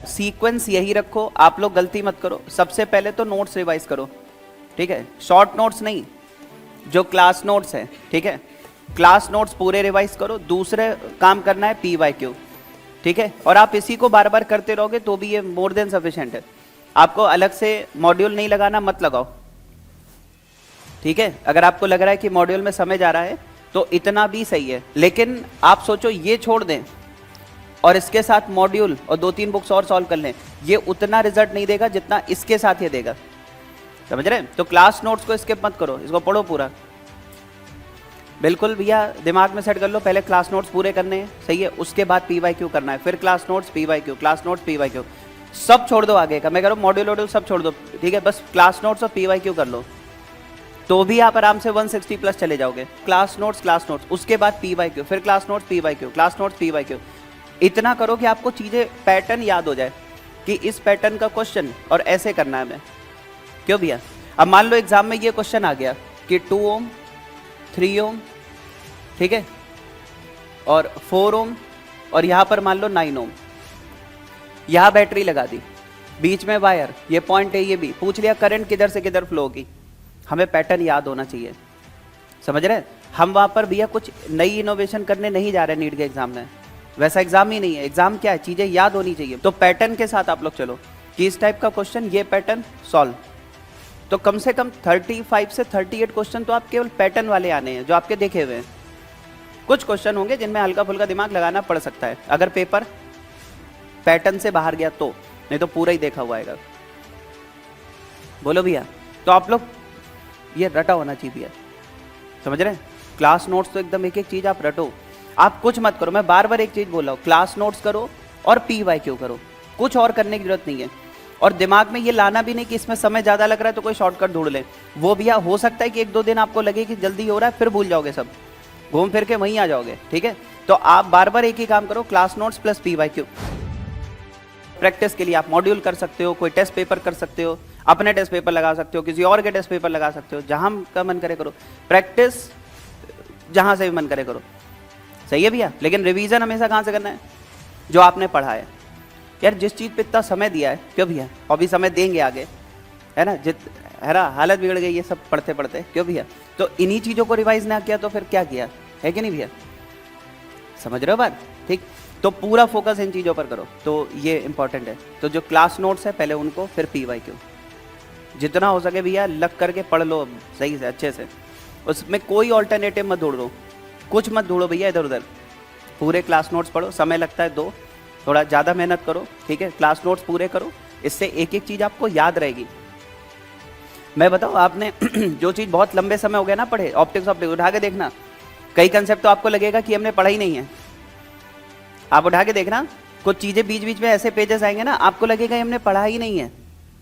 Sequence यही रखो, आप लोग गलती मत करो। सबसे पहले तो नोट्स रिवाइज करो, ठीक है, शॉर्ट नोट्स नहीं, जो क्लास नोट्स है, ठीक है, क्लास नोट्स पूरे रिवाइज करो। दूसरे काम करना है PYQ, ठीक है, और आप इसी को बार बार करते रहोगे तो भी ये मोर देन सफिशिएंट है। आपको अलग से मॉड्यूल नहीं लगाना, मत लगाओ, ठीक है। अगर आपको लग रहा है कि मॉड्यूल में समय जा रहा है तो इतना भी सही है, लेकिन आप सोचो ये छोड़ दें और इसके साथ मॉड्यूल और 2-3 बुक्स और सॉल्व कर लें, ये उतना रिजल्ट नहीं देगा जितना इसके साथ ये देगा, समझ रहे हैं। तो क्लास नोट्स को स्किप मत करो, इसको पढ़ो पूरा, बिल्कुल भैया दिमाग में सेट कर लो, पहले क्लास नोट्स पूरे करने हैं, सही है, उसके बाद PYQ करना है, फिर class notes PYQ, class notes PYQ, सब छोड़ दो आगे का, मैं कह रहा हूँ मॉड्यूल वॉड्यूल सब छोड़ दो, ठीक है, बस क्लास नोट्स और PYQ कर लो, तो भी आप आराम से 160 प्लस चले जाओगे। क्लास नोट्स, उसके बाद PYQ, फिर class notes PYQ, class notes PYQ, इतना करो कि आपको चीज़ें पैटर्न याद हो जाए कि इस पैटर्न का क्वेश्चन और ऐसे करना है हमें। क्यों भैया, अब मान लो एग्जाम में ये क्वेश्चन आ गया कि 2 ओम 3 ओम, ठीक है, और 4 ओम, और यहाँ पर मान लो 9 ओम, यहाँ बैटरी लगा दी, बीच में वायर, ये पॉइंट है, ये भी पूछ लिया करंट किधर से किधर फ्लो होगी, हमें पैटर्न याद होना चाहिए, समझ रहे हैं। हम वहाँ पर भैया कुछ नई इनोवेशन करने नहीं जा रहे नीट के एग्जाम में, वैसा एग्जाम ही नहीं है, एग्जाम क्या है, चीज़ें याद होनी चाहिए। तो पैटर्न के साथ आप लोग चलो कि इस टाइप का क्वेश्चन, ये पैटर्न सॉल्व, तो कम से कम 35 से 38 क्वेश्चन तो आप केवल पैटर्न वाले आने हैं जो आपके देखे हुए हैं। कुछ क्वेश्चन होंगे जिनमें हल्का फुल्का दिमाग लगाना पड़ सकता है, अगर पेपर पैटर्न से बाहर गया तो, नहीं तो पूरा ही देखा हुआ आएगा। बोलो भैया, तो आप लोग ये रटा होना चाहिए भैया, समझ रहे हैं। क्लास नोट्स तो एकदम एक एक चीज आप रटो, आप कुछ मत करो, मैं बार बार एक चीज बोल रहा हूँ, क्लास नोट्स करो और PYQ करो, कुछ और करने की जरूरत नहीं है। और दिमाग में ये लाना भी नहीं कि इसमें समय ज्यादा लग रहा है तो कोई शॉर्टकट ढूंढ ले, वो भैया हो सकता है कि 1-2 दिन आपको लगे कि जल्दी हो रहा है, फिर भूल जाओगे, सब घूम फिर के वहीं आ जाओगे, ठीक है। तो आप बार बार एक ही काम करो, class notes plus PYQ। Practice के लिए आप मॉड्यूल कर सकते हो, कोई टेस्ट पेपर कर सकते हो, अपने टेस्ट पेपर लगा सकते हो, किसी और के टेस्ट पेपर लगा सकते हो, जहां का मन करे करो, प्रैक्टिस जहां से भी मन करे करो, सही है भैया। लेकिन रिवीजन हमेशा कहां से करना है, जो आपने पढ़ा है यार, जिस चीज पे इतना समय दिया है, क्यों भैया, और भी समय देंगे आगे, है ना, है ना, हालत बिगड़ गई ये सब पढ़ते पढ़ते, क्यों भैया। तो इन्हीं चीजों को रिवाइज ना किया तो फिर क्या किया है कि नहीं भैया, समझ रहे हो बात, ठीक। तो पूरा फोकस इन चीज़ों पर करो, तो ये इंपॉर्टेंट है। तो जो क्लास नोट्स है पहले उनको, फिर PYQ, जितना हो सके भैया लग करके पढ़ लो सही से अच्छे से, उसमें कोई ऑल्टरनेटिव मत ढूंढो, कुछ मत ढूंढो भैया इधर उधर, पूरे क्लास नोट्स पढ़ो, समय लगता है 2, थोड़ा ज़्यादा मेहनत करो, ठीक है, क्लास नोट्स पूरे करो, इससे एक एक चीज़ आपको याद रहेगी। मैं बताऊँ, आपने जो चीज़ बहुत लंबे समय हो गया ना पढ़े, ऑप्टिक्स उठा के देखना, कई कंसेप्ट तो आपको लगेगा कि हमने पढ़ा ही नहीं है, आप उठा के देखना, कुछ चीजें बीच बीच में ऐसे पेजेस आएंगे ना, आपको लगेगा हमने पढ़ा ही नहीं है,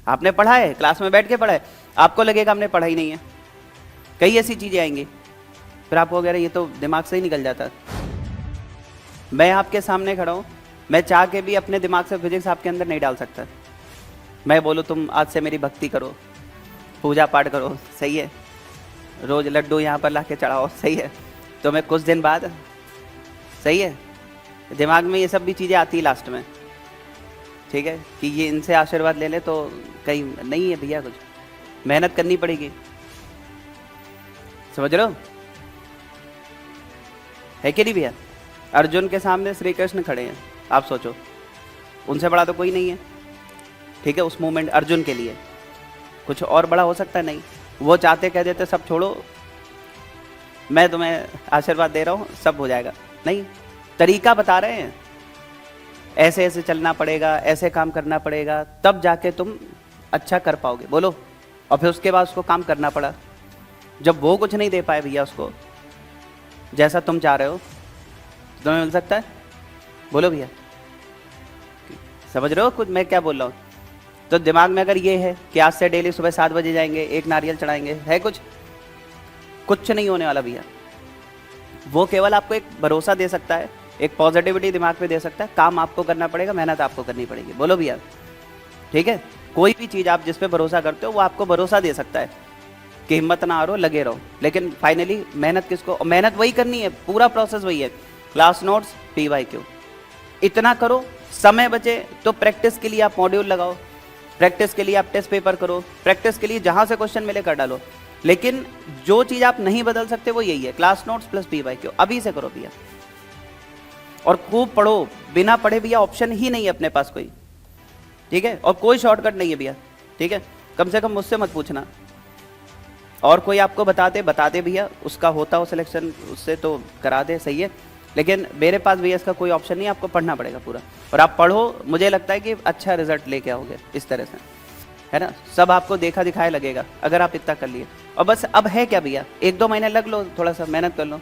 आपने पढ़ा है, क्लास में बैठ के पढ़ा है, आपको लगेगा हमने पढ़ा ही नहीं है, कई ऐसी चीजें आएंगी, फिर आपको वगैरह ये तो दिमाग से ही निकल जाता। मैं आपके सामने खड़ा हूँ, मैं चाह के भी अपने दिमाग से फिजिक्स आपके अंदर नहीं डाल सकता। मैं बोलूँ तुम आज से मेरी भक्ति करो, पूजा पाठ करो, सही है, रोज लड्डू यहाँ पर ला के चढ़ाओ, सही है, तो मैं कुछ दिन बाद, सही है, दिमाग में ये सब भी चीज़ें आती है लास्ट में, ठीक है, कि ये इनसे आशीर्वाद ले ले, तो कहीं नहीं है भैया, कुछ मेहनत करनी पड़ेगी, समझ रहे हो, है कि नहीं भैया। अर्जुन के सामने श्री कृष्ण खड़े हैं, आप सोचो, उनसे बड़ा तो कोई नहीं है, ठीक है, उस मोमेंट अर्जुन के लिए कुछ और बड़ा हो सकता है नहीं, वो चाहते कह देते सब छोड़ो, मैं तुम्हें आशीर्वाद दे रहा हूँ, सब हो जाएगा, नहीं, तरीका बता रहे हैं, ऐसे ऐसे चलना पड़ेगा, ऐसे काम करना पड़ेगा, तब जाके तुम अच्छा कर पाओगे, बोलो। और फिर उसके बाद उसको काम करना पड़ा, जब वो कुछ नहीं दे पाए भैया उसको जैसा तुम चाह रहे हो, तुम्हें मिल सकता है, बोलो भैया, समझ रहे हो कुछ मैं क्या बोल रहा हूँ। तो दिमाग में अगर ये है कि आज से डेली सुबह 7 बजे जाएंगे, एक नारियल चढ़ाएंगे, है कुछ नहीं होने वाला भैया। वो केवल आपको एक भरोसा दे सकता है, एक पॉजिटिविटी दिमाग में दे सकता है, काम आपको करना पड़ेगा, मेहनत आपको करनी पड़ेगी, बोलो भैया, ठीक है। कोई भी चीज़ आप जिस पे भरोसा करते हो वो आपको भरोसा दे सकता है कि हिम्मत ना हारो, लगे रहो, लेकिन फाइनली मेहनत किसको, मेहनत वही करनी है, पूरा प्रोसेस वही है, क्लास नोट्स PYQ, इतना करो समय बचे तो प्रैक्टिस के लिए आप मॉड्यूल लगाओ, प्रैक्टिस के लिए आप टेस्ट पेपर करो, प्रैक्टिस के लिए जहां से क्वेश्चन मिले कर डालो। लेकिन जो चीज आप नहीं बदल सकते वो यही है, क्लास नोट्स प्लस PYQ। अभी से करो भैया, और खूब पढ़ो। बिना पढ़े भैया ऑप्शन ही नहीं है अपने पास कोई, ठीक है। और कोई शॉर्टकट नहीं है भैया, ठीक है। कम से कम मुझसे मत पूछना, और कोई आपको बता दे भैया, उसका होता हो सिलेक्शन, उससे तो करा दे, सही है। लेकिन मेरे पास भैया इसका कोई ऑप्शन नहीं, आपको पढ़ना पड़ेगा पूरा। और आप पढ़ो, मुझे लगता है कि अच्छा रिजल्ट लेके आओगे इस तरह से, है ना। सब आपको देखा दिखाए लगेगा अगर आप इतना कर लिए। और बस अब है क्या भैया, 1-2 महीने लग लो, थोड़ा सा मेहनत कर लो,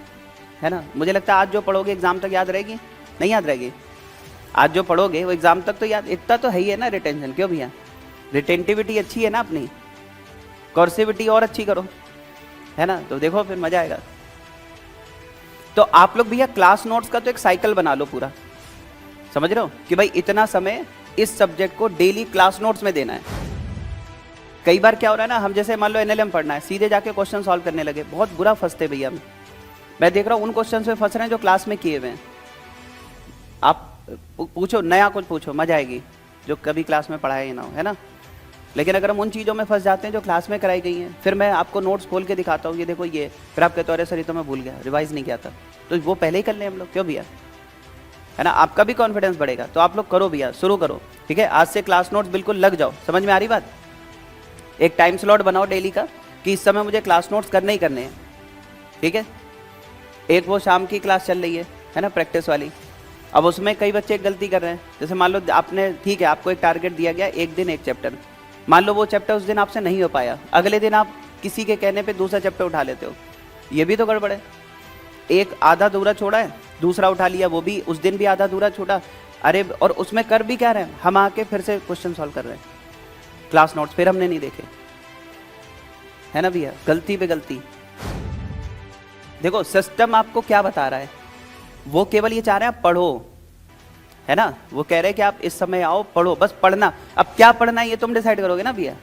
है ना। मुझे लगता है आज जो पढ़ोगे एग्जाम तक याद रहेगी, नहीं याद रहेगी। आज जो पढ़ोगे वो एग्जाम तक तो याद, इतना तो है ही है ना रिटेंशन। क्यों भैया, रिटेंटिविटी अच्छी है ना अपनी, कॉर्सिविटी और अच्छी करो, है ना। तो देखो फिर मजा आएगा। तो आप लोग भैया क्लास नोट्स का तो एक साइकिल बना लो पूरा, समझ रहे हो कि भाई इतना समय इस सब्जेक्ट को डेली क्लास नोट्स में देना है। कई बार क्या हो रहा है ना, हम जैसे मान लो NLM पढ़ना है, सीधे जाके क्वेश्चन सॉल्व करने लगे, बहुत बुरा फंसते भैया। मैं देख रहा हूँ उन क्वेश्चन में फंस रहे हैं जो क्लास में किए हुए हैं। आप पूछो, नया कुछ पूछो, मजा आएगी, जो कभी क्लास में पढ़ाया ही ना हो, है ना। लेकिन अगर हम उन चीज़ों में फंस जाते हैं जो क्लास में कराई गई हैं, फिर मैं आपको नोट्स खोल के दिखाता हूँ, ये देखो ये, फिर आप कहते हो अरे सर ये तो मैं भूल गया, रिवाइज नहीं किया था। तो वो पहले ही कर लें हम लोग, क्यों भैया, है ना। आपका भी कॉन्फिडेंस बढ़ेगा। तो आप लोग करो भैया, शुरू करो, ठीक है। आज से क्लास नोट्स बिल्कुल लग जाओ। समझ में आ रही बात। एक टाइम स्लॉट बनाओ डेली का कि इस समय मुझे क्लास नोट्स करने ही करने हैं, ठीक है। एक वो शाम की क्लास चल रही है ना, प्रैक्टिस वाली। अब उसमें कई बच्चे एक गलती कर रहे हैं, जैसे मान लो आपने, ठीक है, आपको एक टारगेट दिया गया, एक दिन एक चैप्टर, मान लो वो चैप्टर उस दिन आपसे नहीं हो पाया, अगले दिन आप किसी के कहने पे दूसरा चैप्टर उठा लेते हो, ये भी तो गड़बड़ है। एक आधा अधूरा छोड़ा है, दूसरा उठा लिया, वो भी उस दिन भी आधा अधूरा छोड़ा, अरे। और उसमें कर भी क्या रहे हैं, हम आके फिर से क्वेश्चन सॉल्व कर रहे हैं, क्लास नोट्स फिर हमने नहीं देखे, है ना भैया। गलती पे गलती। देखो सिस्टम आपको क्या बता रहा है, वो केवल ये चाह रहे हैं आप पढ़ो, है ना। वो कह रहे हैं कि आप इस समय आओ, पढ़ो, बस पढ़ना। अब क्या पढ़ना है ये तुम डिसाइड करोगे ना भैया।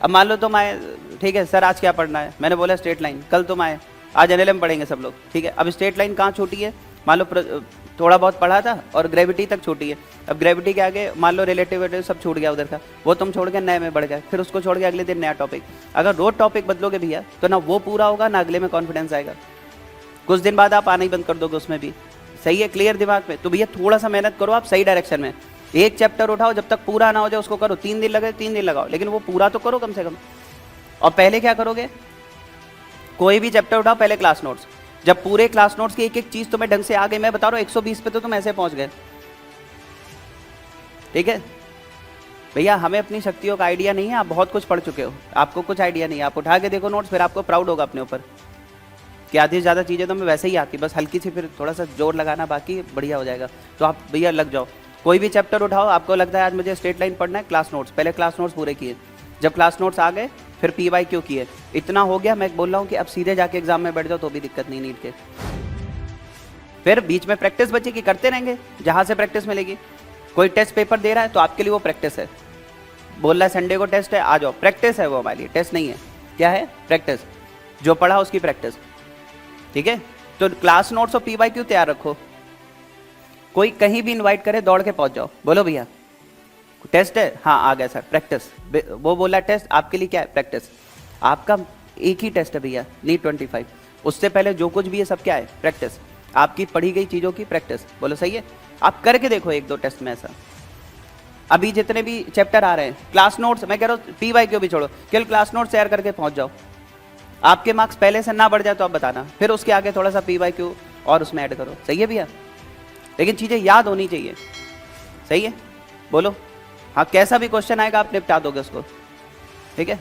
अब मान लो तुम आए, ठीक है सर आज क्या पढ़ना है, मैंने बोला स्ट्रेट लाइन। कल तुम आए, आज NLM पढ़ेंगे सब लोग, ठीक है। अब स्ट्रेट लाइन कहाँ छोटी है, मान लो थोड़ा बहुत पढ़ा था, और ग्रेविटी तक छोटी है। अब ग्रेविटी के आगे मान लो रिलेटिविटी सब छूट गया उधर का, वो तुम छोड़ के नए में बढ़ गए, फिर उसको छोड़ के अगले दिन नया टॉपिक। अगर रोज टॉपिक बदलोगे भैया तो ना वो पूरा होगा, ना अगले में कॉन्फिडेंस आएगा। कुछ दिन बाद आप आना ही बंद कर दोगे उसमें भी, सही है, क्लियर दिमाग में। तो भैया थोड़ा सा मेहनत करो आप सही डायरेक्शन में। एक चैप्टर उठाओ, जब तक पूरा ना हो जाए उसको करो, 3 दिन लगे 3 दिन लगाओ, लेकिन वो पूरा तो करो कम से कम। और पहले क्या करोगे, कोई भी चैप्टर उठाओ, पहले क्लास नोट्स। जब पूरे क्लास नोट्स की एक एक चीज तुम्हें ढंग से आ गई, मैं बता रहा हूँ 120 पे तो तुम ऐसे पहुंच गए, ठीक है भैया। हमें अपनी शक्तियों का आइडिया नहीं है, आप बहुत कुछ पढ़ चुके हो, आपको कुछ आइडिया नहीं है। आप उठा के देखो नोट्स, फिर आपको प्राउड होगा अपने ऊपर कि आधी से ज़्यादा चीज़ें तो हमें वैसे ही आती, बस हल्की सी फिर थोड़ा सा जोर लगाना बाकी, बढ़िया हो जाएगा। तो आप भैया लग जाओ, कोई भी चैप्टर उठाओ, आपको लगता है आज मुझे स्ट्रेट लाइन पढ़ना है, क्लास नोट्स, पहले क्लास नोट्स पूरे किए। जब क्लास नोट्स आ गए फिर PYQ किए, इतना हो गया, मैं बोल रहा हूँ कि अब सीधे जाके एग्जाम में बैठ जाओ तो भी दिक्कत नहीं नीट के। फिर बीच में प्रैक्टिस बचेगी, करते रहेंगे जहाँ से प्रैक्टिस मिलेगी। कोई टेस्ट पेपर दे रहा है तो आपके लिए वो प्रैक्टिस है, बोल रहा है संडे को टेस्ट है, आ जाओ, प्रैक्टिस है वो हमारे लिए, टेस्ट नहीं है। क्या है, प्रैक्टिस, जो पढ़ा उसकी प्रैक्टिस, ठीक है। तो क्लास नोट्स और PYQ तैयार रखो। कोई कहीं भी इनवाइट करे दौड़ के पहुंच जाओ, बोलो भैया टेस्ट है, हाँ आ गया सर, प्रैक्टिस। वो बोला टेस्ट, आपके लिए क्या है, प्रैक्टिस। आपका एक ही टेस्ट है भैया, नीट 25, उससे पहले जो कुछ भी है सब क्या है, प्रैक्टिस। आपकी पढ़ी गई चीज़ों की प्रैक्टिस, बोलो सही है। आप करके देखो 1-2 टेस्ट में ऐसा। अभी जितने भी चैप्टर आ रहे हैं, क्लास नोट्स, मैं कह रहा हूँ PYQ भी छोड़ो, केवल क्लास नोट्स तैयार करके पहुंच जाओ। आपके मार्क्स पहले से ना बढ़ जाए तो आप बताना, फिर उसके आगे थोड़ा सा PYQ और उसमें ऐड करो, सही है भैया। लेकिन चीज़ें याद होनी चाहिए, सही है, बोलो हाँ। कैसा भी क्वेश्चन आएगा आप निपटा दोगे उसको, ठीक है।